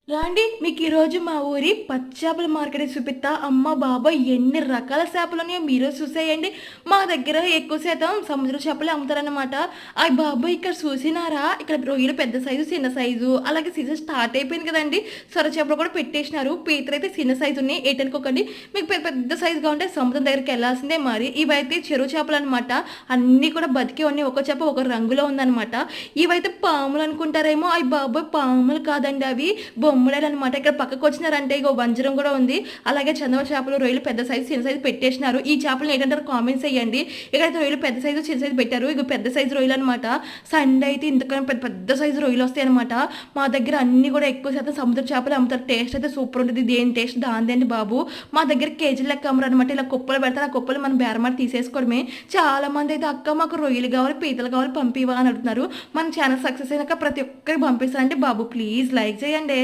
రాండి మీకు ఈరోజు మా ఊరి పచ్చాపల మార్కెట్ చూపిస్తా. అమ్మ బాబోయ్! ఎన్ని రకాల చేపలున్నాయో మీరే చూసేయండి. మా దగ్గర ఎక్కువ శాతం సముద్ర చేపలే అమ్ముతారనమాట. అయ్ బాబోయ్! ఇక్కడ చూసినారా? ఇక్కడ రొయ్యలు పెద్ద సైజు, చిన్న సైజు అలాగే సీజన్ స్టార్ట్ అయిపోయింది కదండీ! సొర చేపలు కూడా పెట్టేసినారు. పీతలైతే చిన్న సైజు ఉన్నాయి. ఏటనుకోకండి. మీకు పెద్ద సైజుగా ఉంటే సముద్రం దగ్గరికెళ్ళాల్సిందే మరి. ఇవైతే చెరువు చేపలనమాట. అన్నీ కూడా బతికే ఉన్నాయి. ఒక్కో చేప ఒక రంగులో ఉందనమాట. ఇవైతే పాములనుకుంటారేమో! అయ్ బాబోయ్! పాములు కాదండి అవి. బొమ్మిడాయలనమాట. ఇక్కడ పక్కకొచ్చినారంటే ఇగో వంజరం గూడా ఉంది. అలాగే చందవ చేపలు, రొయ్యలు పెద్ద సైజు, చిన్న సైజు పెట్టేసినారు. ఈ చేపలని ఏంటంటారో కామెంట్స్ ఎయ్యండి. ఇక్కడైతే రొయ్యలు పెద్ద సైజు, చిన్న సైజు పెట్టారు. ఇగో పెద్ద సైజు రొయ్యలనమాట. సండే అయితే ఇంతకన్నా పెద్ద సైజు రొయ్యలొస్తాయనమాట. మా దగ్గర అన్నీ గూడా ఎక్కువ శాతం సముద్ర చేపలే అమ్ముతారు. టేస్ట్ అయితే సూపర్ ఉంటది. దేని టేస్ట్ దానిదే అండి బాబు. మా దగ్గర కేజీల లెక్క అమ్మరనమాట. ఇలా కుప్పలు పెడతారు. ఆ కుప్పలు మనం బేరమాడి తీసేసుకోవడమే. చాలా మంది అయితే అక్క మాకు రొయ్యలు కావాలి, పీతలు కావాలి పంపివా అని అడుగుతున్నారు. మన ఛానల్ సక్సెస్ అయినాక ప్రతి ఒక్కరికి పంపిస్తానంటే బాబు ప్లీజ్ లైక్ చేయండి.